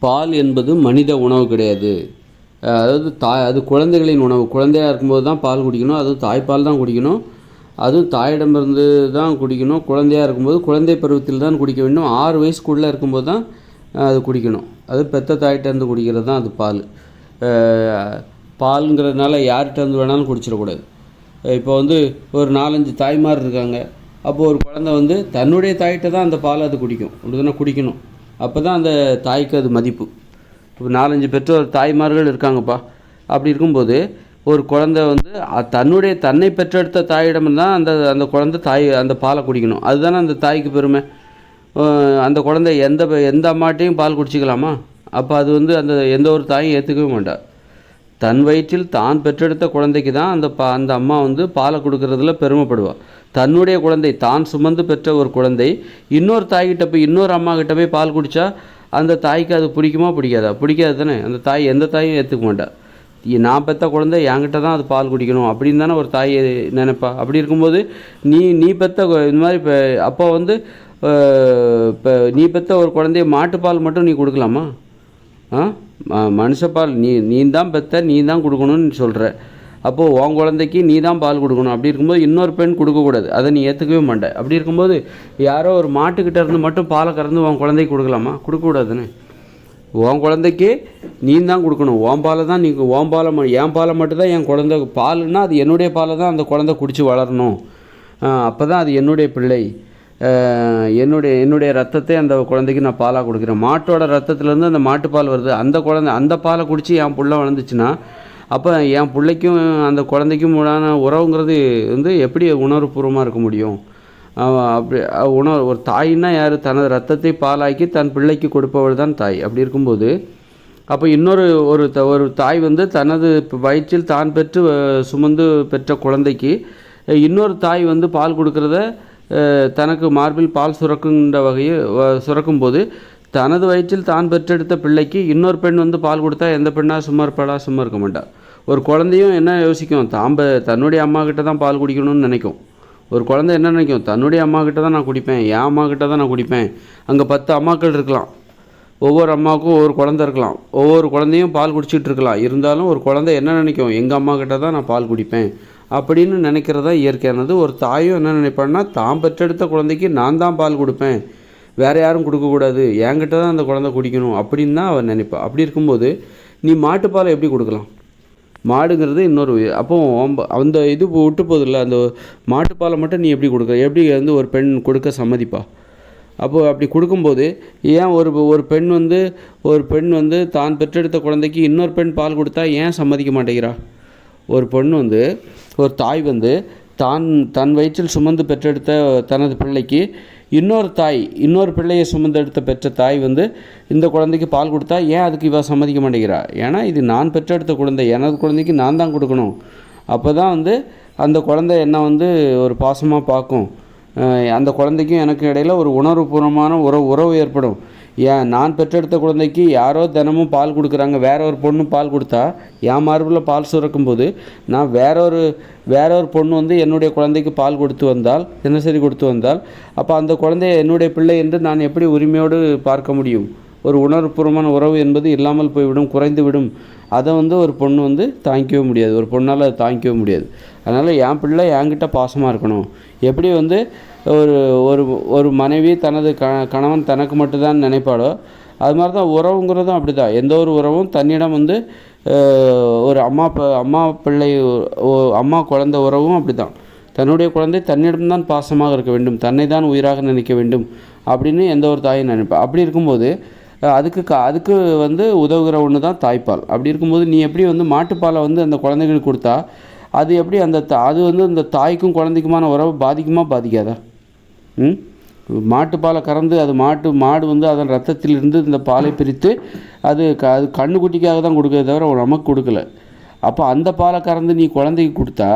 பால் என்பது மனித உணவு கிடையாது. அதாவது அது குழந்தைகளின் உணவு. குழந்தையாக இருக்கும்போது தான் பால் குடிக்கணும், அதுவும் தாய்ப்பால் தான் குடிக்கணும், அதுவும் தாயிடமிருந்து தான் குடிக்கணும். குழந்தையாக இருக்கும்போது குழந்தை பருவத்தில் தான் குடிக்க வேண்டும். 6 வயசுக்குள்ளே இருக்கும்போது தான் அது குடிக்கணும். அது பெற்ற தாயிட்டேருந்து குடிக்கிறது தான் அது பால். பாலுங்கிறதுனால யார்கிட்டேருந்து வேணாலும் குடிச்சிடக்கூடாது. இப்போ ஒரு 4-5 தாய்மார் இருக்காங்க. அப்போது ஒரு குழந்தை தன்னுடைய தாயிட்ட தான் அந்த பால் அது குடிக்கும். அப்படிதானே குடிக்கணும். அப்போ தான் அந்த தாய்க்கு அது மதிப்பு. இப்போ 4-5 பெற்றோர் தாய்மார்கள் இருக்காங்கப்பா. அப்படி இருக்கும்போது ஒரு குழந்தை தன்னை பெற்றெடுத்த தாயிடம் தான் அந்த குழந்தை அந்த பாலை குடிக்கணும். அதுதானே அந்த தாய்க்கு பெருமை. அந்த குழந்தை எந்த அம்மாட்டையும் பால் குடிச்சிக்கலாமா? அப்போ அது அந்த எந்த ஒரு தாயும் ஏற்றுக்கவே மாட்டாள். தன் வயிற்றில் தான் பெற்றெடுத்த குழந்தைக்கு தான் அந்த அம்மா பாலை கொடுக்கறதுல பெருமைப்படுவாள். தன்னுடைய குழந்தை, தான் சுமந்து பெற்ற ஒரு குழந்தை இன்னொரு தாய்கிட்ட போய் இன்னொரு அம்மா கிட்ட போய் பால் குடித்தா அந்த தாய்க்கு அது பிடிக்குமா பிடிக்காதா? பிடிக்காது தானே. அந்த தாய் எந்த தாயும் ஏற்றுக்க மாட்டாள். நான் பெற்ற குழந்தை என்கிட்ட தான் அது பால் குடிக்கணும் அப்படின்னு தானே ஒரு தாய் நினைப்பா. அப்படி இருக்கும்போது நீ பெற்ற இந்த மாதிரி இப்போ அப்போ இப்போ நீ பெற்ற ஒரு குழந்தைய மாட்டுப்பால் மட்டும் நீ கொடுக்கலாமா? மனுஷப்பால் நீ தான் பெற்ற, நீ தான் கொடுக்கணும்னு சொல்கிற. அப்போது உன் குழந்தைக்கு நீ தான் பால் கொடுக்கணும். அப்படி இருக்கும்போது இன்னொரு பெண் கொடுக்கக்கூடாது. அதை நீ ஏற்றுக்கவே மாட்டேன். அப்படி இருக்கும்போது யாரோ ஒரு மாட்டுக்கிட்ட இருந்து மட்டும் பாலை கறந்து உன் குழந்தைக்கு கொடுக்கலாமா? கொடுக்கக்கூடாதுன்னு. உன் குழந்தைக்கு நீ தான் கொடுக்கணும். உன் பாலை தான் உன் பாலை என் பாலை மட்டும்தான் என் குழந்தை பாலுன்னா அது என்னுடைய பாலை தான் அந்த குழந்தை குடித்து வளரணும். அப்போ தான் அது என்னுடைய பிள்ளை. என்னுடைய ரத்தத்தை அந்த குழந்தைக்கு நான் பாலாக கொடுக்குறேன். மாட்டோட ரத்தத்துலேருந்து அந்த மாட்டுப்பால் வருது. அந்த பாலை குடித்து என் புள்ள வளர்ந்துச்சுன்னா அப்போ என் பிள்ளைக்கும் அந்த குழந்தைக்கும் உண்டான உறவுங்கிறது எப்படி உணர்வுபூர்வமாக இருக்க முடியும்? அப்படி ஒரு தாயின்னா யார்? தனது ரத்தத்தை பாலாக்கி தன் பிள்ளைக்கு கொடுப்பவள் தான் தாய். அப்படி இருக்கும்போது அப்போ ஒரு தாய் தனது வயிற்றில் தான் பெற்று சுமந்து பெற்ற குழந்தைக்கு இன்னொரு தாய் பால் கொடுக்குறத தனக்கு மார்பில் பால் சுரக்கும்போது தனது வயிற்றில் தான் பெற்றெடுத்த பிள்ளைக்கு இன்னொரு பெண் பால் கொடுத்தா எந்த பெண்ணாக சும்மா இருப்பாளா? சும்மா இருக்க மாட்டா. ஒரு குழந்தையும் என்ன யோசிக்கும்? தன்னுடைய அம்மா கிட்ட தான் பால் குடிக்கணும்னு நினைக்கும். ஒரு குழந்தை என்ன நினைக்கும்? தன்னுடைய அம்மா கிட்ட தான் நான் குடிப்பேன், என் அம்மா கிட்ட தான் நான் குடிப்பேன். அங்கே 10 அம்மாக்கள் இருக்கலாம். ஒவ்வொரு அம்மாவுக்கும் ஒவ்வொரு குழந்தை இருக்கலாம். ஒவ்வொரு குழந்தையும் பால் குடிச்சிட்டு இருக்கலாம். இருந்தாலும் ஒரு குழந்தை என்ன நினைக்கும்? எங்கள் அம்மா கிட்ட தான் நான் பால் குடிப்பேன் அப்படின்னு நினைக்கிறதா இயற்கையானது. ஒரு தாயும் என்ன நினைப்பான்னா, தான் பெற்றெடுத்த குழந்தைக்கு நான் தான் பால் கொடுப்பேன், வேறு யாரும் கொடுக்கக்கூடாது, என்கிட்ட தான் அந்த குழந்தை குடிக்கணும் அப்படின்னு தான் அவன் நினைப்பாள். அப்படி இருக்கும்போது நீ மாட்டுப்பாலை எப்படி கொடுக்கலாம்? மாடுங்கிறது இன்னொரு அப்போ அந்த விட்டு போதில்ல. அந்த மாட்டுப்பாலை மட்டும் நீ எப்படி கொடுக்க? எப்படி ஒரு பெண் கொடுக்க சம்மதிப்பா? அப்போது அப்படி கொடுக்கும்போது ஏன் ஒரு பெண் ஒரு பெண் தான் பெற்றெடுத்த குழந்தைக்கு இன்னொரு பெண் பால் கொடுத்தா ஏன் சம்மதிக்க மாட்டேங்கிறா? ஒரு பொண்ணு ஒரு தாய் தன் வயிற்றில் சுமந்து பெற்றெடுத்த தனது பிள்ளைக்கு இன்னொரு பிள்ளையை சுமந்தெடுத்த பெற்ற தாய் இந்த குழந்தைக்கு பால் கொடுத்தா ஏன் அதுக்கு இவ சம்மதிக்க மாட்டேங்கிறா? ஏன்னா இது நான் பெற்றெடுத்த குழந்தை, எனது குழந்தைக்கு நான் தான் கொடுக்கணும். அப்போ தான் அந்த குழந்தை என்ன ஒரு பாசமாக பார்க்கும். அந்த குழந்தைக்கும் எனக்கு இடையில் ஒரு உணர்வுபூர்வமான உறவு ஏற்படும். நான் பெற்றெடுத்த குழந்தைக்கு யாரோ தினமும் பால் கொடுக்குறாங்க, வேற ஒரு பொண்ணு பால் கொடுத்தா என் மார்பில் பால் சுரக்கும்போது நான் வேற ஒரு பொண்ணு என்னுடைய குழந்தைக்கு பால் கொடுத்து வந்தால், தினசரி கொடுத்து வந்தால், அப்போ அந்த குழந்தைய என்னுடைய பிள்ளை என்று நான் எப்படி உரிமையோடு பார்க்க முடியும்? ஒரு உணர்வுபூர்வமான உறவு என்பது இல்லாமல் போய்விடும், குறைந்து விடும். அதை ஒரு பொண்ணு தாங்கிக்கவே முடியாது. ஒரு பொண்ணால் அதை தாங்கிக்கவே முடியாது. அதனால் என் பிள்ளை என்கிட்ட பாசமாக இருக்கணும். எப்படி ஒரு ஒரு ஒரு மனைவி தனது கணவன் தனக்கு மட்டும்தான் நினைப்பாளோ அது மாதிரி தான் உறவுங்கிறதும் அப்படி தான். எந்த ஒரு உறவும் தன்னிடம் ஒரு அம்மா பிள்ளை அம்மா குழந்தை உறவும் அப்படி தான். தன்னுடைய குழந்தை தன்னிடம்தான் பாசமாக இருக்க வேண்டும், தன்னை தான் உயிராக நினைக்க வேண்டும் அப்படின்னு எந்த ஒரு தாயும் நினைப்பா. அப்படி இருக்கும்போது அதுக்கு உதவுகிற ஒன்று தான் தாய்ப்பால். அப்படி இருக்கும்போது நீ எப்படி மாட்டுப்பாலை அந்த குழந்தைகளுக்கு கொடுத்தா அது எப்படி அது இந்த தாய்க்கும் குழந்தைக்குமான உறவு பாதிக்குமா பாதிக்காதா? மாட்டுப்பாலை கறந்து அது மாடு அதன் ரத்தத்திலிருந்து இந்த பாலை பிரித்து அது கண்ணுக்குட்டிக்காக தான் கொடுக்குறத தவிர நமக்கு கொடுக்கல. அப்போ அந்த பாலை கறந்து நீ குழந்தைக்கு கொடுத்தா,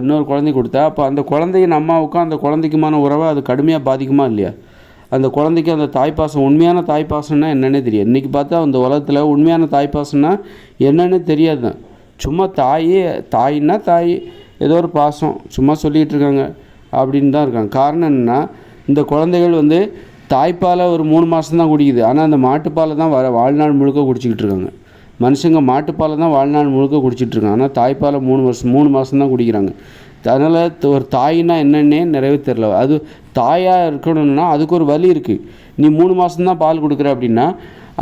இன்னொரு குழந்தைக்கு கொடுத்தா, அப்போ அந்த குழந்தையின் அம்மாவுக்கும் அந்த குழந்தைக்குமான உறவை அது கடுமையாக பாதிக்குமா இல்லையா? அந்த குழந்தைக்கு அந்த தாய்ப்பாசம், உண்மையான தாய்ப்பாசம்னா என்னென்னே தெரியும். இன்றைக்கி பார்த்தா அந்த உலகத்தில் உண்மையான தாய்ப்பாசம்னா என்னென்னு தெரியாது தான். சும்மா தாயின்னா தாய் ஏதோ ஒரு பாசம் சும்மா சொல்லிகிட்டு இருக்காங்க அப்படின்னு தான் இருக்காங்க. காரணம் என்னென்னா, இந்த குழந்தைகள் தாய்ப்பாலை ஒரு 3 மாதம் தான் குடிக்குது. ஆனால் அந்த மாட்டுப்பாலை தான் வாழ்நாள் முழுக்க குடிச்சிக்கிட்டு இருக்காங்க. மனுஷங்க மாட்டுப்பாலை தான் வாழ்நாள் முழுக்க குடிச்சிட்ருக்காங்க. ஆனால் தாய்ப்பாலை 3 மாதம் தான் குடிக்கிறாங்க. அதனால் ஒரு தாயின்னா என்னன்னே நிறையவே தெரில. அது தாயாக இருக்கணும்னா அதுக்கு ஒரு வலி இருக்குது. நீ 3 மாதம்தான் பால் கொடுக்குற அப்படின்னா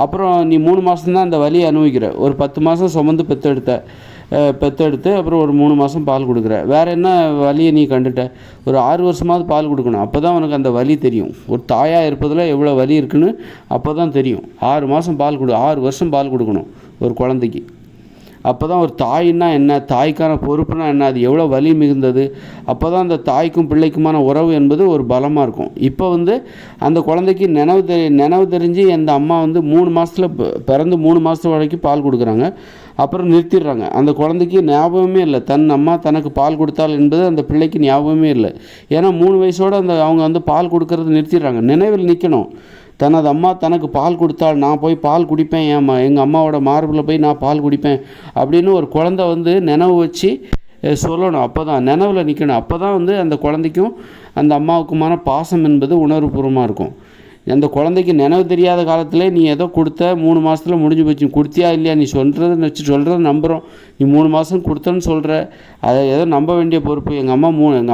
அப்புறம் நீ 3 மாதம்தான் அந்த வலியை அனுபவிக்கிற. ஒரு 10 மாதம் சுமந்து பெற்றெடுத்து அப்புறம் ஒரு 3 மாதம் பால் கொடுக்குற. வேறு என்ன வலியை நீ கண்டுட்ட? ஒரு 6 வருஷமாவது பால் கொடுக்கணும். அப்போ தான் உனக்கு அந்த வலி தெரியும். ஒரு தாயாக இருப்பதில் எவ்வளோ வலி இருக்குன்னு அப்போ தான் தெரியும். 6 மாதம் பால் 6 வருஷம் பால் கொடுக்கணும் ஒரு குழந்தைக்கு. அப்போ தான் ஒரு தாயின்னா என்ன, தாய்க்கான பொறுப்புனா என்ன, அது எவ்வளோ வலி மிகுந்தது. அப்போ தான் அந்த தாய்க்கும் பிள்ளைக்குமான உறவு என்பது ஒரு பலமாக இருக்கும். இப்போ அந்த குழந்தைக்கு நினைவு தெரிஞ்சு அந்த அம்மா 3 மாதத்தில் பிறந்து 3 மாதத்து வரைக்கும் பால் கொடுக்குறாங்க. அப்புறம் நிறுத்திடுறாங்க. அந்த குழந்தைக்கு ஞாபகமே இல்லை தன் அம்மா தனக்கு பால் கொடுத்தாள் என்பது அந்த பிள்ளைக்கு ஞாபகமே இல்லை. ஏன்னா 3 வயசோடு அவங்க பால் கொடுக்கறது நிறுத்திடுறாங்க. நினைவில் நிற்கணும், தனது அம்மா தனக்கு பால் கொடுத்தாள், நான் போய் பால் குடிப்பேன், எங்கள் அம்மாவோட மார்பில் போய் நான் பால் குடிப்பேன் அப்படின்னு ஒரு குழந்தை நினைவு வச்சு சொல்லணும். அப்போ தான் நினைவில் நிற்கணும். அப்போ தான் அந்த குழந்தைக்கும் அந்த அம்மாவுக்குமான பாசம் என்பது உணர்வுபூர்வமாக இருக்கும். அந்த குழந்தைக்கு நினைவு தெரியாத காலத்தில் நீ ஏதோ கொடுத்த 3 மாதத்தில் முடிஞ்சு போச்சு. கொடுத்தியா இல்லையா நீ சொல்கிறத நம்புகிறோம். நீ 3 மாதம் கொடுத்தன்னு சொல்கிற, அதை ஏதோ நம்ப வேண்டிய பொறுப்பு. எங்கள்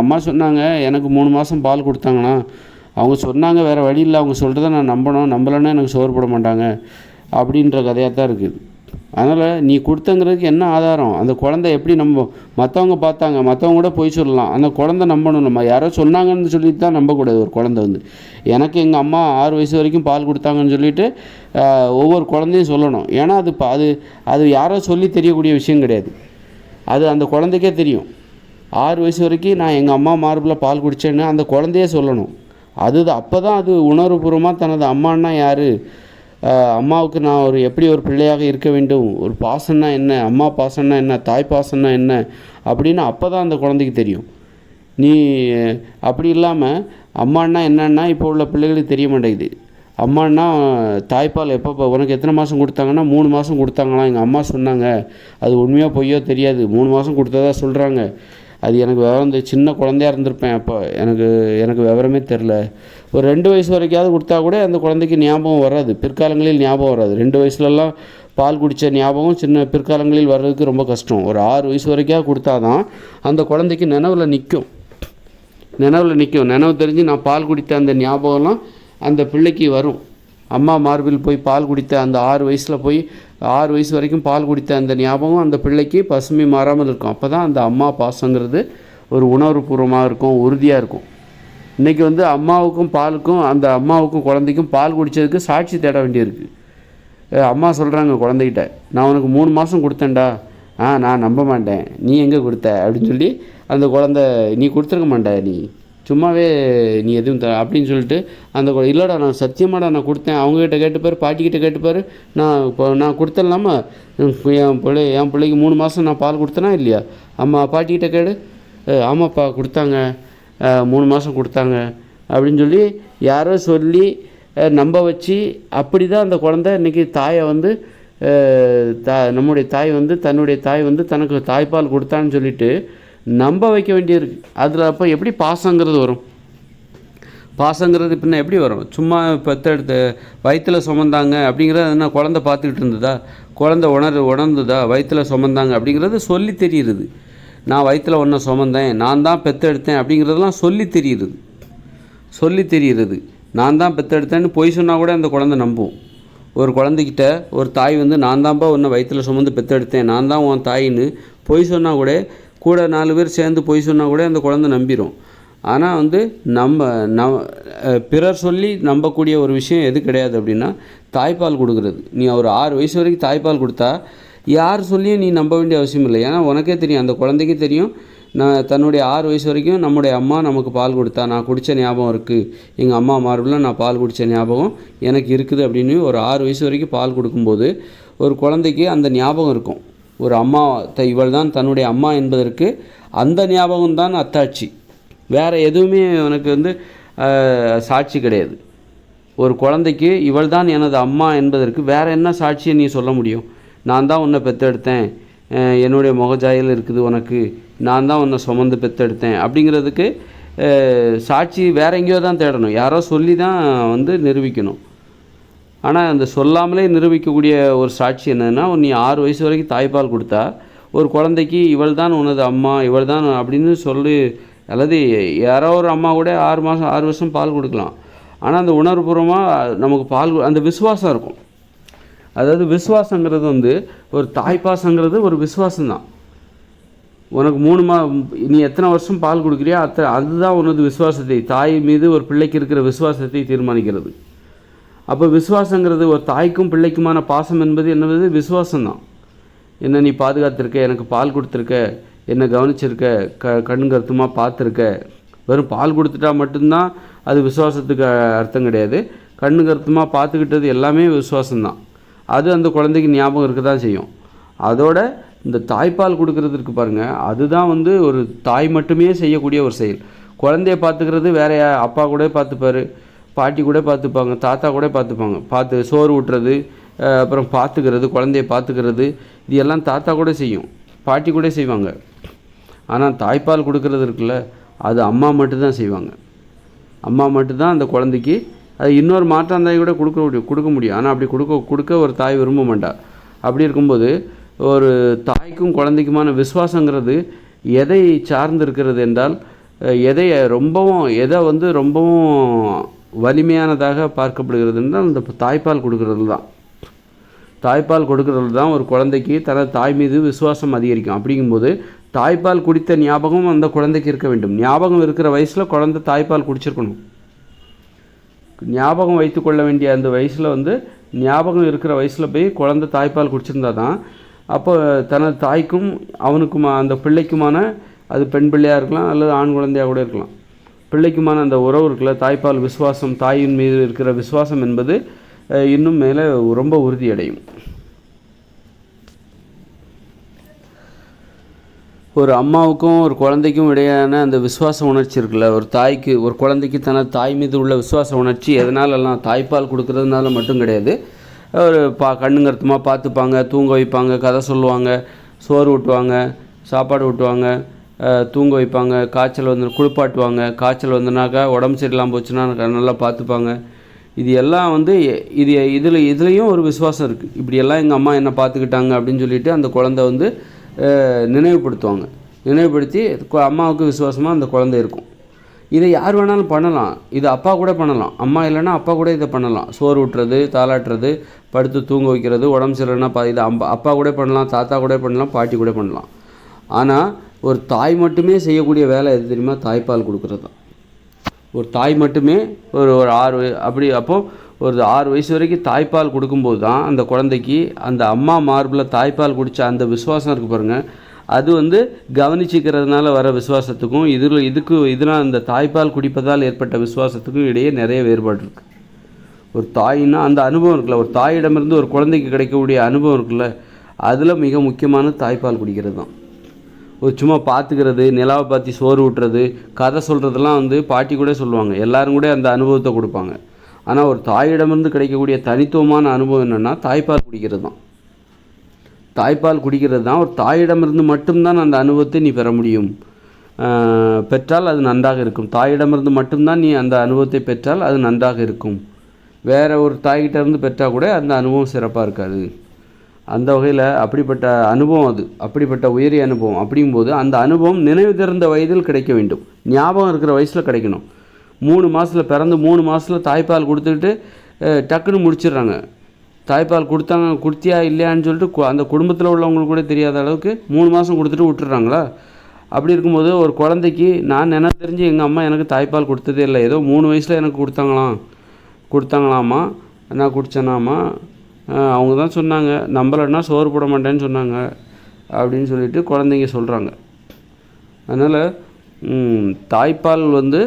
அம்மா சொன்னாங்க எனக்கு 3 மாதம் பால் கொடுத்தாங்கண்ணா, அவங்க சொன்னாங்க, வேறு வழி இல்லை, அவங்க சொல்கிறத நான் நம்பலைன்னா எனக்கு சோறு போட மாட்டாங்க அப்படின்ற கதையாக தான் இருக்குது. அதனால் நீ கொடுத்தங்கிறதுக்கு என்ன ஆதாரம்? அந்த குழந்தை எப்படி மற்றவங்க பார்த்தாங்க, மற்றவங்க கூட போய் சொல்லலாம், அந்த குழந்தை நம்பணும். நம்ம யாரோ சொன்னாங்கன்னு சொல்லிட்டு தான் நம்பக்கூடாது. ஒரு குழந்தை எனக்கு எங்கள் அம்மா 6 வயசு வரைக்கும் பால் கொடுத்தாங்கன்னு சொல்லிட்டு ஒவ்வொரு குழந்தையும் சொல்லணும். ஏன்னா அது யாரோ சொல்லி தெரியக்கூடிய விஷயம் கிடையாது. அது அந்த குழந்தைக்கே தெரியும். 6 வயசு வரைக்கும் நான் எங்கள் அம்மா மார்பில் பால் குடித்தேன்னு அந்த குழந்தையே சொல்லணும். அப்போ தான் அது உணர்வுபூர்வமாக தனது அம்மானா யார், அம்மாவுக்கு நான் எப்படி ஒரு பிள்ளையாக இருக்க வேண்டும், ஒரு பாசம்னா என்ன, அம்மா பாசம்னா என்ன, தாய் பாசம்னா என்ன அப்படின்னு அப்போ தான் அந்த குழந்தைக்கு தெரியும். நீ அப்படி இல்லாமல் அம்மானா என்னன்னா இப்போ உள்ள பிள்ளைகளுக்கு தெரிய மாட்டேங்குது. அம்மானா தாய்ப்பால் எப்போ உனக்கு எத்தனை மாதம் கொடுத்தாங்கன்னா 3 மாதம் கொடுத்தாங்களாம், எங்கள் அம்மா சொன்னாங்க, அது உண்மையாக பொய்யோ தெரியாது, 3 மாதம் கொடுத்ததா சொல்கிறாங்க. அது எனக்கு விவரம் சின்ன குழந்தையாக இருந்திருப்பேன், அப்போ எனக்கு விவரமே தெரில. ஒரு 2 வயசு வரைக்காவது கொடுத்தா கூட அந்த குழந்தைக்கு ஞாபகம் வராது, பிற்காலங்களில் ஞாபகம் வராது. 2 வயசுலலாம் பால் குடித்த ஞாபகம் பிற்காலங்களில் வர்றதுக்கு ரொம்ப கஷ்டம். ஒரு 6 வயசு வரைக்காவது கொடுத்தா தான் அந்த குழந்தைக்கு நினைவில் நிற்கும். நினைவு தெரிஞ்சு நான் பால் குடித்த அந்த ஞாபகம்லாம் அந்த பிள்ளைக்கு வரும். அம்மா மார்பில் போய் பால் குடித்த அந்த 6 வயசு வரைக்கும் பால் குடித்த அந்த ஞாபகம் அந்த பிள்ளைக்கு பசுமை மாறாமல் இருக்கும். அப்போ தான் அந்த அம்மா பாசங்கிறது ஒரு உணர்வுபூர்வமாக இருக்கும், உறுதியாக இருக்கும். இன்றைக்கி அம்மாவுக்கும் பாலுக்கும் அந்த அம்மாவுக்கும் குழந்தைக்கும் பால் குடித்ததுக்கு சாட்சி தேட வேண்டியிருக்கு. அம்மா சொல்கிறாங்க குழந்தைகிட்ட, நான் உனக்கு 3 மாதம் கொடுத்தேன்டா, நான் நம்ப மாட்டேன், நீ எங்கே கொடுத்த அப்படின்னு சொல்லி அந்த குழந்தை, நீ கொடுத்துருக்க மாட்டேன், நீ சும்மாவே நீ எதுவும் அப்படின்னு சொல்லிட்டு அந்த இல்லைடா நான் சத்தியமாடா நான் கொடுத்தேன், அவங்ககிட்ட கேட்டுப்பார், பாட்டிக்கிட்ட கேட்டுப்பார், நான் கொடுத்தலாமா, என் பிள்ளைக்கு 3 மாதம் நான் பால் கொடுத்தேனா இல்லையா, அம்மா பாட்டிக்கிட்ட கேடு, ஆமாப்பா கொடுத்தாங்க, 3 மாதம் கொடுத்தாங்க அப்படின்னு சொல்லி யாரோ சொல்லி நம்ப வச்சு, அப்படி தான் அந்த குழந்தை இன்றைக்கி தாயை நம்முடைய தாய் தன்னுடைய தாய் தனக்கு தாய்ப்பால் கொடுத்தான்னு சொல்லிட்டு நம்ப வைக்க வேண்டியிருக்கு. அதில் அப்போ எப்படி பாசங்கிறது வரும்? பாசங்கிறது பின்ன எப்படி வரும்? சும்மா பெற்றெடுத்து வயிற்றில் சுமந்தாங்க அப்படிங்கிறது என்ன குழந்தை பார்த்துக்கிட்டு இருந்ததா? குழந்தை உணர்ந்ததா வயிற்றில் சுமந்தாங்க அப்படிங்கிறது சொல்லி தெரியுது. நான் வயிற்றில் ஒன்றை சுமந்தேன், நான் தான் பெற்றெடுத்தேன் அப்படிங்கிறதெல்லாம் சொல்லி தெரியுறது. நான் தான் பெற்றெடுத்தேன்னு பொய் சொன்னால் கூட அந்த குழந்தை நம்பும். ஒரு குழந்தைகிட்ட ஒரு தாய் நான் தான்ப்பா உன்னை வயிற்றில் சுமந்து பெற்றெடுத்தேன், நான் தான் உன் தாயின்னு பொய் சொன்னால் கூட 4 பேர் சேர்ந்து பொய் சொன்னால் கூட அந்த குழந்தை நம்பிடும். ஆனால் பிறர் சொல்லி நம்பக்கூடிய ஒரு விஷயம் எது கிடையாது அப்படின்னா தாய்ப்பால் கொடுக்குறது. நீ ஒரு 6 வயசு வரைக்கும் தாய்ப்பால் கொடுத்தா யார் சொல்லியும் நீ நம்ப வேண்டிய அவசியம் இல்லை. ஏன்னா உனக்கே தெரியும், அந்த குழந்தைக்கே தெரியும், நான் தன்னுடைய 6 வயசு வரைக்கும் நம்முடைய அம்மா நமக்கு பால் கொடுத்தா, நான் குடித்த ஞாபகம் இருக்குது, எங்கள் அம்மா மார்பில் நான் பால் குடித்த ஞாபகம் எனக்கு இருக்குது அப்படின்னு ஒரு 6 வயசு வரைக்கும் பால் கொடுக்கும்போது ஒரு குழந்தைக்கு அந்த ஞாபகம் இருக்கும். ஒரு அம்மா இவள் தான் தன்னுடைய அம்மா என்பதற்கு அந்த ஞாபகம் தான் அத்தாட்சி. வேறு எதுவுமே உனக்கு சாட்சி கிடையாது. ஒரு குழந்தைக்கு இவள் தான் எனது அம்மா என்பதற்கு வேறு என்ன சாட்சியை நீ சொல்ல முடியும்? நான் தான் உன்னை பெற்றெடுத்தேன், என்னுடைய முகஜாயல் இருக்குது உனக்கு, நான் தான் உன்னை சுமந்து பெற்றெடுத்தேன் அப்படிங்கிறதுக்கு சாட்சி வேற எங்கேயோ தான் தேடணும், யாரோ சொல்லி தான் வந்து நிரூபிக்கணும். ஆனால் அந்த சொல்லாமலே நிரூபிக்கக்கூடிய ஒரு சாட்சி என்னென்னா, நீ 6 வயசு வரைக்கும் தாய்ப்பால் கொடுத்தா ஒரு குழந்தைக்கு இவள் தான் உனது அம்மா, இவள் தான் அப்படின்னு சொல்லி, அல்லது யாரோ ஒரு அம்மா கூட 6 மாதம் 6 வருஷம் பால் கொடுக்கலாம். ஆனால் அந்த உணர்வுபூர்வமாக நமக்கு பால் அந்த விசுவாசம் இருக்கும். அதாவது விசுவாசங்கிறது வந்து ஒரு தாய்ப்பாசங்கிறது ஒரு விசுவாசம்தான். உனக்கு 3 நீ எத்தனை வருஷம் பால் கொடுக்குறியோ அதுதான் உனது விசுவாசத்தை, தாய் மீது ஒரு பிள்ளைக்கு இருக்கிற விசுவாசத்தை தீர்மானிக்கிறது. அப்போ விசுவாசங்கிறது ஒரு தாய்க்கும் பிள்ளைக்குமான பாசம் என்பது என்னது விசுவாசம்தான். என்ன நீ பாதுகாத்திருக்க, எனக்கு பால் கொடுத்துருக்க, என்னை கவனிச்சிருக்க, கண் கருத்துமாக பார்த்துருக்க. வெறும் பால் கொடுத்துட்டா மட்டும்தான் அது விசுவாசத்துக்கு அர்த்தம் கிடையாது. கண்ணு கருத்துமாக பார்த்துக்கிட்டது எல்லாமே விசுவாசம்தான். அது அந்த குழந்தைக்கு ஞாபகம் இருக்க தான் செய்யும். அதோட இந்த தாய்ப்பால் கொடுக்கறதுக்கு பாருங்கள், அதுதான் வந்து ஒரு தாய் மட்டுமே செய்யக்கூடிய ஒரு செயல். குழந்தைய பார்த்துக்கிறது வேற அப்பா கூட பார்த்துப்பார், பாட்டி கூட பார்த்துப்பாங்க, தாத்தா கூட பார்த்து சோறு ஊட்டுறது, அப்புறம் பார்த்துக்கிறது, குழந்தைய பார்த்துக்கிறது, இது எல்லாம் தாத்தா கூட செய்யும், பாட்டி கூட செய்வாங்க. ஆனால் தாய்ப்பால் கொடுக்கறது இருக்குல்ல, அது அம்மா மட்டும்தான் செய்வாங்க. அம்மா மட்டும்தான் அந்த குழந்தைக்கு, அது இன்னொரு மாற்றாந்தாய் கூட கொடுக்க முடியும். ஆனால் அப்படி கொடுக்க ஒரு தாய் விரும்ப மாட்டாள். அப்படி இருக்கும்போது ஒரு தாய்க்கும் குழந்தைக்குமான விசுவாசங்கிறது எதை சார்ந்து இருக்கிறது என்றால், எதை வந்து ரொம்பவும் வலிமையானதாக பார்க்கப்படுகிறது என்றால் இந்த தாய்ப்பால் கொடுக்கறது தான். தாய்ப்பால் கொடுக்கறது தான் ஒரு குழந்தைக்கு தனது தாய் மீது விசுவாசம் அதிகரிக்கும். அப்படிங்கும்போது தாய்ப்பால் குடித்த ஞாபகம் அந்த குழந்தைக்கு இருக்க வேண்டும். ஞாபகம் இருக்கிற வயசில் குழந்தை தாய்ப்பால் குடிச்சிருக்கணும். ஞாபகம் வைத்து கொள்ள வேண்டிய அந்த வயசில் வந்து ஞாபகம் இருக்கிற வயசில் போய் குழந்தை தாய்ப்பால் குடிச்சிருந்தா தான் அப்போ தனது தாய்க்கும் அவனுக்கும் அந்த பிள்ளைக்குமான, அது பெண் பிள்ளையாக இருக்கலாம் அல்லது ஆண் குழந்தையாக கூட இருக்கலாம், பிள்ளைக்குமான அந்த உறவு இருக்குல்ல, தாய்ப்பால் விசுவாசம், தாயின் மீது இருக்கிற விசுவாசம் என்பது இன்னும் மேலே ரொம்ப உறுதியடையும். ஒரு அம்மாவுக்கும் ஒரு குழந்தைக்கும் இடையான அந்த விசுவாச உணர்ச்சி இருக்குல்ல, ஒரு குழந்தைக்கு தனது தாய் மீது உள்ள விசுவாச உணர்ச்சி எதனாலலாம் தாய்ப்பால் கொடுக்கறதுனால மட்டும் கிடையாது. ஒரு கண்ணுங்கருத்துமாக பார்த்துப்பாங்க, தூங்க வைப்பாங்க, கதை சொல்லுவாங்க, சோறு ஊட்டுவாங்க, சாப்பாடு ஊட்டுவாங்க, தூங்க வைப்பாங்க, காய்ச்சல் வந்து குளிப்பாட்டுவாங்க, காய்ச்சல் வந்துனாக்கா உடம்பு சரியில்லாமல் போச்சுன்னா நல்லா பார்த்துப்பாங்க. இது எல்லாம் வந்து இதுலேயும் ஒரு விசுவாசம் இருக்குது. இப்படியெல்லாம் எங்கள் அம்மா என்ன பார்த்துக்கிட்டாங்க அப்படின்னு சொல்லிட்டு அந்த குழந்தை வந்து நினைவுபடுத்தி அம்மாவுக்கு விசுவாசமாக அந்த குழந்தை இருக்கும். இதை யார் வேணாலும் பண்ணலாம். இது அப்பா கூட பண்ணலாம். அம்மா இல்லைன்னா அப்பா கூட இதை பண்ணலாம். சோறு ஊட்டுறது, தாளாட்டுறது, படுத்து தூங்க வைக்கிறது, உடம்பு சரியில்லைன்னா இது அப்பா கூட பண்ணலாம், தாத்தா கூட பண்ணலாம், பாட்டி கூட பண்ணலாம். ஆனால் ஒரு தாய் மட்டுமே செய்யக்கூடிய வேலை எது தெரியுமா? தாய்ப்பால் கொடுக்குறது தான். ஒரு தாய் மட்டுமே ஒரு 6 வயசு வரைக்கும் தாய்ப்பால் கொடுக்கும்போது தான் அந்த குழந்தைக்கு அந்த அம்மா மார்பில் தாய்ப்பால் குடித்த அந்த விசுவாசம் இருக்குது பாருங்கள், அது வந்து கவனிச்சிக்கிறதுனால வர விசுவாசத்துக்கும் இதெல்லாம் அந்த தாய்ப்பால் குடிப்பதால் ஏற்பட்ட விசுவாசத்துக்கும் இடையே நிறைய வேறுபாடு இருக்குது. ஒரு தாயின்னா அந்த அனுபவம் இருக்குல்ல, ஒரு தாயிடமிருந்து ஒரு குழந்தைக்கு கிடைக்கக்கூடிய அனுபவம் இருக்குல்ல, அதில் மிக முக்கியமான தாய்ப்பால் குடிக்கிறது தான். ஒரு சும்மா பார்த்துக்கிறது, நிலாவை பார்த்து சோறு ஊட்டுறது, கதை சொல்கிறதெல்லாம் வந்து பாட்டி கூட சொல்லுவாங்க, எல்லோரும் கூட அந்த அனுபவத்தை கொடுப்பாங்க. ஆனால் ஒரு தாயிடமிருந்து கிடைக்கக்கூடிய தனித்துவமான அனுபவம் என்னென்னா தாய்ப்பால் குடிக்கிறது தான். தாய்ப்பால் குடிக்கிறது தான். ஒரு தாயிடமிருந்து மட்டும்தான் அந்த அனுபவத்தை நீ பெற முடியும். பெற்றால் அது நன்றாக இருக்கும். தாயிடமிருந்து மட்டும்தான் நீ அந்த அனுபவத்தை பெற்றால் அது நன்றாக இருக்கும். வேறு ஒரு தாய்கிட்ட இருந்து பெற்றால் கூட அந்த அனுபவம் சிறப்பாக இருக்காது. அந்த வகையில் அப்படிப்பட்ட அனுபவம், அது அப்படிப்பட்ட உயரிய அனுபவம். அப்படிங்கும்போது அந்த அனுபவம் நினைவு திறந்த வயதில் கிடைக்க வேண்டும். ஞாபகம் இருக்கிற வயசில் கிடைக்கணும். 3 மாதத்தில் பிறந்து 3 மாதத்தில் தாய்ப்பால் கொடுத்துக்கிட்டு டக்குன்னு முடிச்சிடுறாங்க. தாய்ப்பால் கொடுத்தியா இல்லையான்னு சொல்லிட்டு அந்த குடும்பத்தில் உள்ளவங்களுக்கு கூட தெரியாத அளவுக்கு 3 மாதம் கொடுத்துட்டு விட்டுறாங்களா? அப்படி இருக்கும்போது ஒரு குழந்தைக்கு நான் எனக்கு தெரிஞ்சு எங்கள் அம்மா எனக்கு தாய்ப்பால் கொடுத்ததே இல்லை. ஏதோ 3 வயசில் எனக்கு கொடுத்தாங்களாமா, நான் குடித்தேனாமா, அவங்க தான் சொன்னாங்க, நம்பலைன்னா சோறு போட மாட்டேன்னு சொன்னாங்க அப்படின்னு சொல்லிட்டு குழந்தைங்க சொல்கிறாங்க. அதனால் தாய்ப்பால் வந்து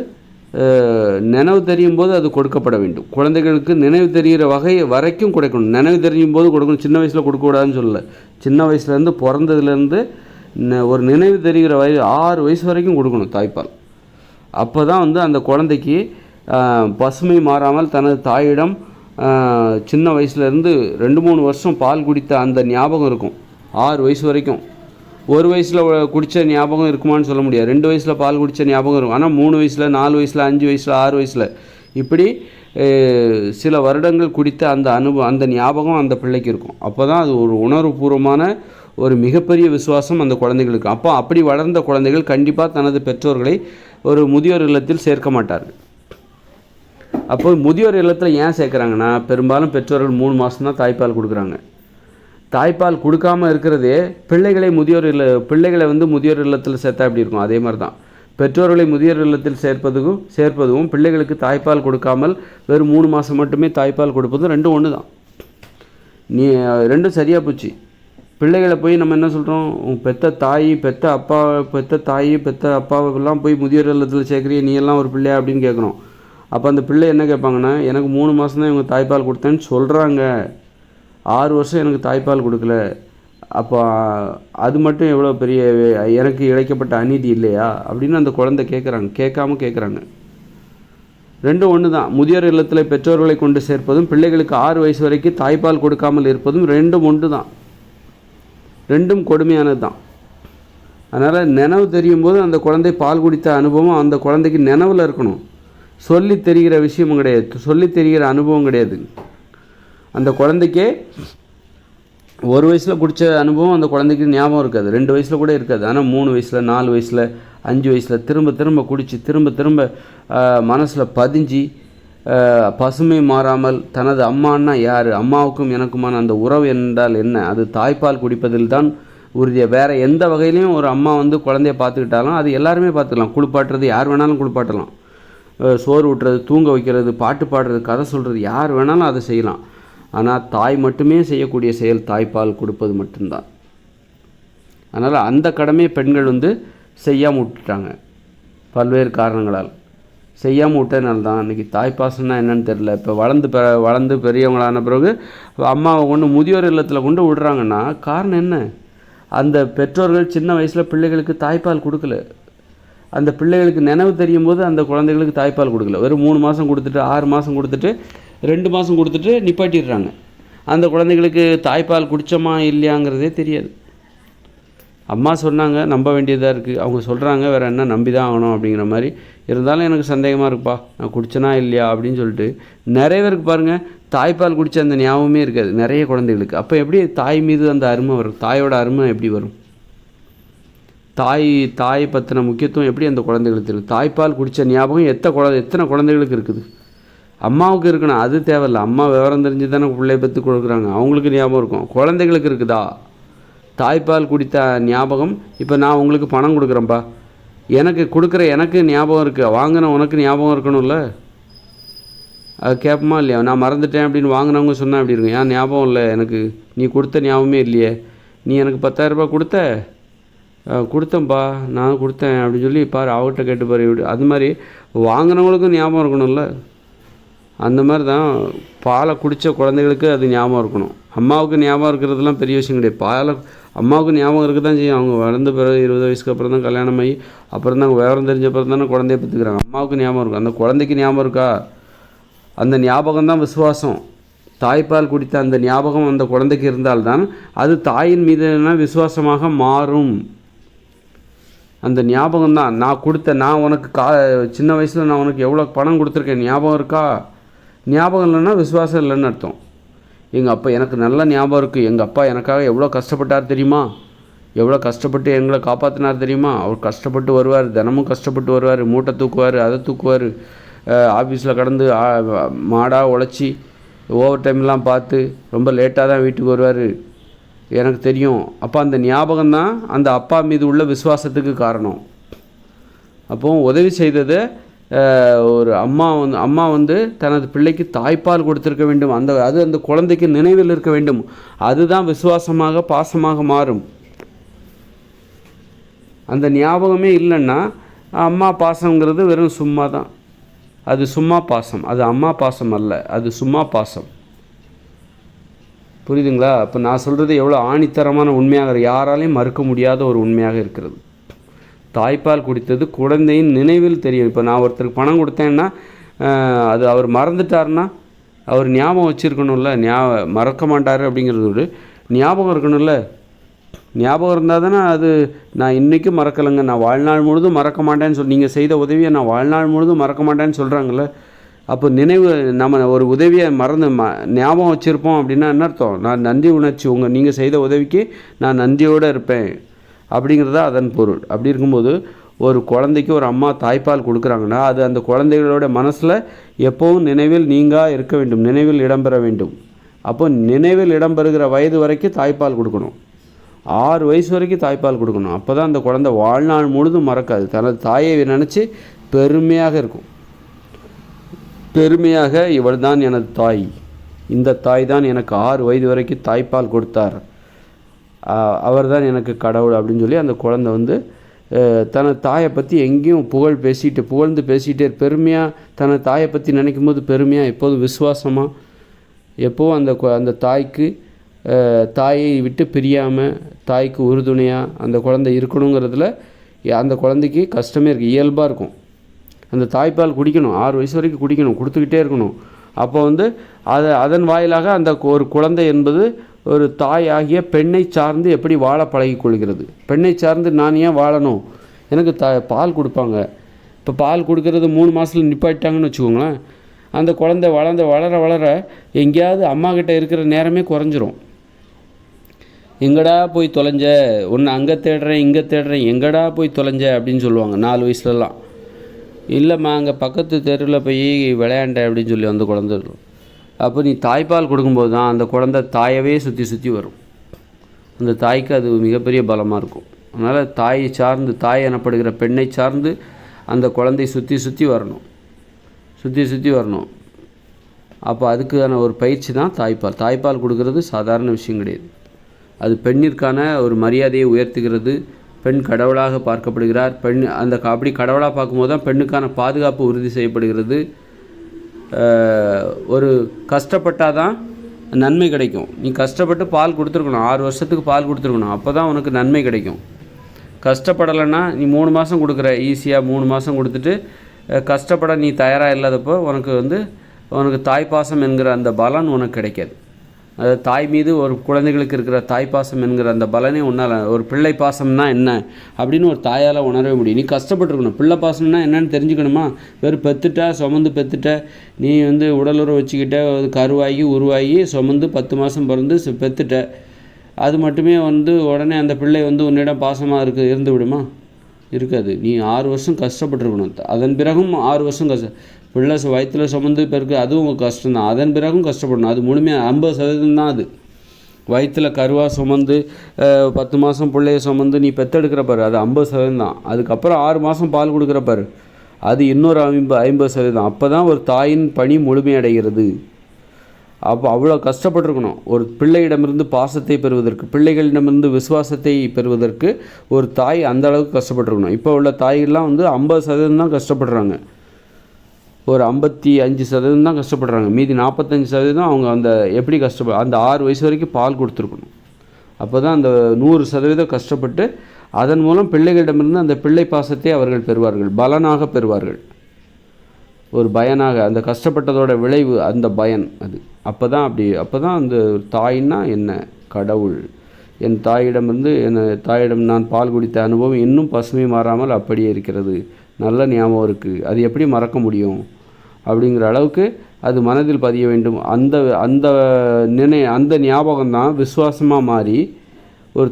நினைவு தெரியும் போது அது கொடுக்கப்பட வேண்டும். குழந்தைகளுக்கு நினைவு தெரிகிற வரைக்கும் கொடுக்கணும். நினைவு தெரியும் போது கொடுக்கணும். சின்ன வயசில் கொடுக்கக்கூடாதுன்னு சொல்லலை. சின்ன வயசுலேருந்து பிறந்ததுலேருந்து ஒரு நினைவு தெரிகிற 6 வயசு வரைக்கும் கொடுக்கணும் தாய்ப்பால். அப்போ தான் வந்து அந்த குழந்தைக்கு பசுமை மாறாமல் தனது தாயிடம் சின்ன வயசுலேருந்து 2-3 வருஷம் பால் குடித்த அந்த ஞாபகம் இருக்கும். 6 வயசு வரைக்கும் ஒரு வயசில் குடித்த ஞாபகம் இருக்குமான்னு சொல்ல முடியாது. 2 வயசில் பால் குடித்த ஞாபகம் இருக்கும். ஆனால் 3 வயசில், 4 வயசில், 5 வயசில், 6 வயசில் இப்படி சில வருடங்கள் குடித்த அந்த அனுபவம், அந்த ஞாபகம் அந்த பிள்ளைக்கு இருக்கும். அப்போ தான் அது ஒரு உணர்வுபூர்வமான ஒரு மிகப்பெரிய விசுவாசம் அந்த குழந்தைகளுக்கு. அப்போ அப்படி வளர்ந்த குழந்தைகள் கண்டிப்பாக தனது பெற்றோர்களை ஒரு முதியோர் இல்லத்தில் சேர்க்க மாட்டார்கள். அப்போ முதியோர் இல்லத்தில் ஏன் சேர்க்குறாங்கன்னா, பெரும்பாலும் பெற்றோர்கள் 3 மாதம் தான் தாய்ப்பால் கொடுக்குறாங்க. தாய்ப்பால் கொடுக்காமல் இருக்கிறதே பிள்ளைகளை முதியோர் இல்லத்தில் சேர்த்தா எப்படி இருக்கும்? அதே மாதிரி தான் பெற்றோர்களை முதியோர் இல்லத்தில் சேர்ப்பதும் பிள்ளைகளுக்கு தாய்ப்பால் கொடுக்காமல் வெறும் 3 மாதம் மட்டுமே தாய்ப்பால் கொடுப்பதும் ரெண்டும் ஒன்று தான். ரெண்டும் சரியாக போச்சு. பிள்ளைகளை போய் நம்ம என்ன சொல்கிறோம், பெத்த தாய் பெத்த அப்பாவெல்லாம் போய் முதியோர் இல்லத்தில் சேர்க்குறிய, நீ எல்லாம் ஒரு பிள்ளையா அப்படின்னு கேட்குறோம். அப்போ அந்த பிள்ளை என்ன கேட்பாங்கன்னா, எனக்கு 3 மாதம் தான் இவங்க தாய்ப்பால் கொடுத்தேன்னு சொல்கிறாங்க, 6 வருஷம் எனக்கு தாய்ப்பால் கொடுக்கல, அப்போ அது மட்டும் எவ்வளோ பெரிய எனக்கு இழைக்கப்பட்ட அநீதி இல்லையா அப்படின்னு அந்த குழந்தை கேட்காம. ரெண்டும் ஒன்று தான். முதியோர் இல்லத்தில் பெற்றோர்களை கொண்டு சேர்ப்பதும் பிள்ளைகளுக்கு 6 வயசு வரைக்கும் தாய்ப்பால் கொடுக்காமல் இருப்பதும் ரெண்டும் ஒன்று தான். ரெண்டும் கொடுமையானது தான். அதனால் நினைவு தெரியும் போது அந்த குழந்தை பால் குடித்த அனுபவம் அந்த குழந்தைக்கு நினைவில் இருக்கணும். சொல்லி தெரிகிற விஷயமும் கிடையாது, சொல்லி தெரிகிற அனுபவம் கிடையாது. அந்த குழந்தைக்கே 1 வயசில் குடித்த அனுபவம் அந்த குழந்தைக்கு ஞாபகம் இருக்காது, 2 வயசில் கூட இருக்காது. ஆனால் 3 வயசில், 4 வயசில், 5 வயசில் திரும்ப குடித்து திரும்ப மனசில் பதிஞ்சு பசுமை மாறாமல் தனது அம்மான்னா யார், அம்மாவுக்கும் எனக்குமான அந்த உறவு என்றால் என்ன, அது தாய்ப்பால் குடிப்பதில் தான் உறுதியாக. வேறு எந்த வகையிலையும் ஒரு அம்மா குழந்தைய பார்த்துக்கிட்டாலும் அது எல்லாருமே பார்த்துக்கலாம். குளிப்பாட்டுறது யார் வேணாலும் குளிப்பாட்டலாம், சோறு ஊட்டுறது, தூங்க வைக்கிறது, பாட்டு பாடுறது, கதை சொல்கிறது, யார் வேணாலும் அதை செய்யலாம். ஆனால் தாய் மட்டுமே செய்யக்கூடிய செயல் தாய்ப்பால் கொடுப்பது மட்டும்தான். அதனால் அந்த கடமையை பெண்கள் செய்யாமல் விட்டுட்டாங்க. பல்வேறு காரணங்களால் செய்யாமல் விட்டதுனால தான் இன்றைக்கி தாய்ப்பாசம்னா என்னென்னு தெரில. இப்போ வளர்ந்து பெரியவங்களான பிறகு அம்மாவை கொண்டு முதியோர் இல்லத்தில் கொண்டு விடுறாங்கன்னா காரணம் என்ன? அந்த பெற்றோர்கள் சின்ன வயசில் பிள்ளைகளுக்கு தாய்ப்பால் கொடுக்கல. அந்த பிள்ளைகளுக்கு நினைவு தெரியும் போது அந்த குழந்தைகளுக்கு தாய்ப்பால் கொடுக்கல. வெறும் 3 மாதம் கொடுத்துட்டு, 6 மாதம் கொடுத்துட்டு, 2 மாதம் கொடுத்துட்டு நிப்பாட்டிடுறாங்க. அந்த குழந்தைகளுக்கு தாய்ப்பால் குடித்தோமா இல்லையாங்கிறதே தெரியாது. அம்மா சொன்னாங்க, நம்ப வேண்டியதாக இருக்குது, அவங்க சொல்கிறாங்க, வேறு என்ன நம்பி தான் ஆகணும் அப்படிங்கிற மாதிரி. இருந்தாலும் எனக்கு சந்தேகமாக இருக்குப்பா, நான் குடிச்சனா இல்லையா அப்படின்னு சொல்லிட்டு நிறைய பேருக்கு பாருங்கள் தாய்ப்பால் குடித்த அந்த ஞாபகமே இருக்காது நிறைய குழந்தைகளுக்கு. அப்போ எப்படி தாய் மீது அந்த அருமை வரும்? தாயோட அருமை எப்படி வரும்? தாய் பற்றின முக்கியத்துவம் எப்படி அந்த குழந்தைகளுக்கு இருக்குது? தாய்ப்பால் குடித்த ஞாபகம் எத்தனை குழந்தைகளுக்கு இருக்குது? அம்மாவுக்கு இருக்கணும், அது தேவையில்லை. அம்மா விவரம் தெரிஞ்சு தானே பிள்ளைய பற்றி கொடுக்குறாங்க, அவங்களுக்கு ஞாபகம் இருக்கும். குழந்தைகளுக்கு இருக்குதா தாய்ப்பால் குடித்த ஞாபகம்? இப்போ நான் உங்களுக்கு பணம் கொடுக்குறேன்ப்பா, எனக்கு ஞாபகம் இருக்குது, வாங்கின உனக்கு ஞாபகம் இருக்கணும்ல, அது கேட்போமா இல்லையா? நான் மறந்துட்டேன் அப்படின்னு வாங்கினவங்க சொன்னால் எப்படி இருக்கும்? ஏன் ஞாபகம் இல்லை எனக்கு, நீ கொடுத்த ஞாபகமே இல்லையே, நீ எனக்கு 10,000 ரூபாய் கொடுத்தேன்ப்பா, நான் கொடுத்தேன் அப்படின்னு சொல்லி பாரு, அவர்கிட்ட கேட்டு பாரு. அது மாதிரி வாங்கினவங்களுக்கும் ஞாபகம் இருக்கணும்ல. அந்த மாதிரி தான் பாலை குடித்த குழந்தைகளுக்கு அது ஞாபகம் இருக்கணும். அம்மாவுக்கு ஞாபகம் இருக்கிறதுலாம் பெரிய விஷயம் கிடையாது. அம்மாவுக்கு ஞாபகம் இருக்க தான் செய்யும். அவங்க வளர்ந்த பிறகு 20 வயசுக்கு அப்புறம் தான் கல்யாணம் ஆகி அப்புறம் தான் விவரம் தெரிஞ்ச அப்புறம் தானே குழந்தைய பெற்றுக்கிறாங்க. அம்மாவுக்கு ஞாபகம் இருக்கும், அந்த குழந்தைக்கு ஞாபகம் இருக்கா? அந்த ஞாபகம் தான் விசுவாசம். தாய்ப்பால் குடித்த அந்த ஞாபகம் அந்த குழந்தைக்கு இருந்தால்தான் அது தாயின் மீதான விசுவாசமாக மாறும். அந்த ஞாபகம் தான் நான் உனக்கு சின்ன வயசில் நான் உனக்கு எவ்வளோ பணம் கொடுத்துருக்கேன், ஞாபகம் இருக்கா? ஞாபகம் இல்லைன்னா விசுவாசம் இல்லைன்னு அர்த்தம். எங்கள் அப்பா எனக்கு நல்ல ஞாபகம் இருக்குது, எங்கள் அப்பா எனக்காக எவ்வளோ கஷ்டப்பட்டார் தெரியுமா, எவ்வளோ கஷ்டப்பட்டு எங்களை காப்பாற்றினார் தெரியுமா. அவர் கஷ்டப்பட்டு வருவார், தினமும் கஷ்டப்பட்டு வருவார், மூட்டை தூக்குவார், அதை தூக்குவார், ஆஃபீஸில் கடந்து மாடாக உழைச்சி ஓவர் டைம்லாம் பார்த்து ரொம்ப லேட்டாக தான் வீட்டுக்கு வருவார், எனக்கு தெரியும். அப்போ அந்த ஞாபகம் தான் அந்த அப்பா மீது உள்ள விசுவாசத்துக்கு காரணம். அப்போது உதவி செய்ததை ஒரு அம்மா தனது பிள்ளைக்கு தாய்ப்பால் கொடுத்துருக்க வேண்டும், அது அந்த குழந்தைக்கு நினைவில் இருக்க வேண்டும். அதுதான் விசுவாசமாக பாசமாக மாறும். அந்த ஞாபகமே இல்லைன்னா அம்மா பாசங்கிறது வெறும் சும்மா தான். அது சும்மா பாசம், அது அம்மா பாசம் அல்ல, அது சும்மா பாசம். புரியுதுங்களா? அப்போ நான் சொல்கிறது எவ்வளோ ஆணித்தரமான உண்மையாக, யாராலையும் மறுக்க முடியாத ஒரு உண்மையாக இருக்கிறது. தாய்ப்பால் குடித்தது குழந்தையின் நினைவில் தெரியும். இப்போ நான் ஒருத்தருக்கு பணம் கொடுத்தேன்னா அது அவர் மறந்துட்டார்னா அவர் ஞாபகம் வச்சுருக்கணும்ல, மறக்க மாட்டார் அப்படிங்கிறது ஒரு ஞாபகம் இருக்கணும்ல. ஞாபகம் இருந்தால் தானே அது நான் இன்றைக்கும் மறக்கலைங்க, நான் வாழ்நாள் முழுதும் மறக்க மாட்டேன்னு சொல்லி நீங்கள் செய்த உதவியை நான் வாழ்நாள் முழுதும் மறக்க மாட்டேன்னு சொல்கிறாங்களே. அப்போ நினைவு நம்ம ஒரு உதவியை மறந்து ஞாபகம் வச்சுருப்போம் அப்படின்னா என்ன அர்த்தம்? நான் நன்றி உணர்ச்சி நீங்கள் செய்த உதவிக்கு நான் நன்றியோடு இருப்பேன் அப்படிங்கிறதா அதன் பொருள். அப்படி இருக்கும்போது ஒரு குழந்தைக்கு ஒரு அம்மா தாய்ப்பால் கொடுக்குறாங்கன்னா அது அந்த குழந்தைகளோட மனசில் எப்போவும் நினைவில் இருக்க வேண்டும், நினைவில் இடம்பெற வேண்டும். அப்போ நினைவில் இடம்பெறுகிற வயது வரைக்கும் தாய்ப்பால் கொடுக்கணும். 6 வயசு வரைக்கும் தாய்ப்பால் கொடுக்கணும். அப்போ தான் அந்த குழந்தை வாழ்நாள் முழுதும் மறக்காது. தனது தாயை நினச்சி பெருமையாக இருக்கும். பெருமையாக இவள் தான் எனது தாய், இந்த தாய் தான் எனக்கு 6 வயது வரைக்கும் தாய்ப்பால் கொடுத்தார், அவர் தான் எனக்கு கடவுள் அப்படின்னு சொல்லி அந்த குழந்தை தனது தாயை பற்றி எங்கேயும் புகழ்ந்து பேசிகிட்டே பெருமையாக தனது தாயை பற்றி நினைக்கும் போது பெருமையாக எப்போதும் விசுவாசமாக எப்போவும் அந்த தாய்க்கு தாயை விட்டு பிரியாமல் தாய்க்கு உறுதுணையாக அந்த குழந்தை இருக்கணுங்கிறதுல அந்த குழந்தைக்கு கஷ்டமே இருக்குது, இயல்பாக இருக்கும். அந்த தாய்ப்பால் குடிக்கணும், 6 வயசு வரைக்கும் குடிக்கணும், கொடுத்துக்கிட்டே இருக்கணும். அப்போ அதன் வாயிலாக அந்த ஒரு குழந்தை என்பது ஒரு தாய் ஆகிய பெண்ணை சார்ந்து எப்படி வாழ பழகிக்கொள்கிறது. பெண்ணை சார்ந்து நான் ஏன் வாழணும், எனக்கு பால் கொடுப்பாங்க. இப்போ பால் கொடுக்கறது 3 மாதத்தில் நிப்பாட்டாங்கன்னு வச்சுக்கோங்களேன். அந்த குழந்தை வளர எங்கேயாவது அம்மாக்கிட்ட இருக்கிற நேரமே குறைஞ்சிரும். எங்கடா போய் தொலைஞ்ச, ஒன்று அங்கே தேடுறேன் இங்கே தேடுறேன், எங்கடா போய் தொலைஞ்ச அப்படின்னு சொல்லுவாங்க 4 வயசுலலாம். இல்லைம்மா அங்கே பக்கத்து தெருவில் போய் விளையாண்டேன் அப்படின்னு சொல்லி அந்த குழந்தை இருக்கும். அப்போ நீ தாய்ப்பால் கொடுக்கும்போது தான் அந்த குழந்தை தாயவே சுற்றி வரும். அந்த தாய்க்கு அது மிகப்பெரிய பலமாக இருக்கும். அதனால் தாய் எனப்படுகிற பெண்ணை சார்ந்து அந்த குழந்தை சுற்றி வரணும். அப்போ அதுக்கான ஒரு பயிற்சி தான் தாய்ப்பால் கொடுக்கறது சாதாரண விஷயம் கிடையாது. அது பெண்ணிற்கான ஒரு மரியாதையை உயர்த்துகிறது. பெண் கடவுளாக பார்க்கப்படுகிறார். அப்படி கடவுளாக பார்க்கும்போது தான் பெண்ணுக்கான பாதுகாப்பு உறுதி செய்யப்படுகிறது. ஒரு கஷ்டப்பட்டால் தான் நன்மை கிடைக்கும். நீ கஷ்டப்பட்டு பால் கொடுத்துருக்கணும், 6 வருஷத்துக்கு பால் கொடுத்துருக்கணும், அப்போ தான் உனக்கு நன்மை கிடைக்கும். கஷ்டப்படலைன்னா நீ 3 மாதம் கொடுக்குற, ஈஸியாக 3 மாதம் கொடுத்துட்டு கஷ்டப்பட நீ தயாராக இல்லாதப்போ உனக்கு தாய்ப்பாசம் என்கிற அந்த பலன் உனக்கு கிடைக்காது. அதாவது தாய் மீது ஒரு குழந்தைகளுக்கு இருக்கிற தாய்ப்பாசம் என்கிற அந்த பலனே உன்னால், ஒரு பிள்ளை பாசம்னா என்ன அப்படின்னு ஒரு தாயால் உணரவே முடியும். நீ கஷ்டப்பட்டுருக்கணும். பிள்ளை பாசம்னா என்னன்னு தெரிஞ்சுக்கணுமா? வெறும் சுமந்து பெற்றுட்ட, நீ உடலுறவு வச்சுக்கிட்ட, உருவாகி சுமந்து 10 மாதம் பிறந்து பெற்றுட்ட, அது மட்டுமே உடனே அந்த பிள்ளை உன்னிடம் பாசமாக இருந்து விடுமா? இருக்காது. நீ 6 வருஷம் கஷ்டப்பட்டுருக்கணும். அதன் பிறகும் 6 வருஷம் பிள்ளை வயிற்றில் சுமந்து பிறகு அதுவும் கஷ்டம்தான். அதன் பிறகும் கஷ்டப்படணும். அது முழுமையாக 50% தான். அது வயிற்றில் கருவாக சுமந்து 10 மாதம் பிள்ளைய சுமந்து நீ பெற்றெடுக்கிற பாரு, அது 50% தான். அதுக்கப்புறம் 6 மாதம் பால் கொடுக்குற பாரு, அது இன்னொரு 50%. அப்போ தான் ஒரு தாயின் பணி முழுமையடைகிறது. அப்போ அவ்வளோ கஷ்டப்பட்டுருக்கணும். ஒரு பிள்ளையிடமிருந்து பாசத்தை பெறுவதற்கு, பிள்ளைகளிடமிருந்து விசுவாசத்தை பெறுவதற்கு ஒரு தாய் அந்த அளவுக்கு கஷ்டப்பட்டுருக்கணும். இப்போ உள்ள தாய்கள்லாம் 50% தான் கஷ்டப்படுறாங்க. ஒரு 55% தான் கஷ்டப்படுறாங்க. மீதி 45% அவங்க எப்படி அந்த 6 வயசு வரைக்கும் பால் கொடுத்துருக்கணும். அப்போ தான் அந்த 100% கஷ்டப்பட்டு அதன் மூலம் பிள்ளைகளிடமிருந்து அந்த பிள்ளை பாசத்தை அவர்கள் பெறுவார்கள், பலனாக பெறுவார்கள். ஒரு பயனாக அந்த கஷ்டப்பட்டதோட விளைவு அந்த பயன் அது. அப்போ தான் அந்த தாயின்னா என்ன, கடவுள். என் தாயிடம் நான் பால் குடித்த அனுபவம் இன்னும் பசுமை மாறாமல் அப்படியே இருக்கிறது, நல்ல ஞாபகம் இருக்குது, அது எப்படி மறக்க முடியும் அப்படிங்கிற அளவுக்கு அது மனதில் பதிய வேண்டும். அந்த ஞாபகம் தான் விசுவாசமாக மாறி ஒரு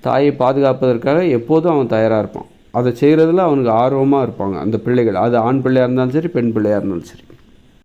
தாயை பாதுகாப்பதற்காக எப்போதும் அவன் தயாராக இருப்பான். அதை செய்கிறதுல அவனுக்கு ஆர்வமாக இருப்பாங்க அந்த பிள்ளைகள். அது ஆண் பிள்ளையாக இருந்தாலும் சரி, பெண் பிள்ளையாக இருந்தாலும் சரி.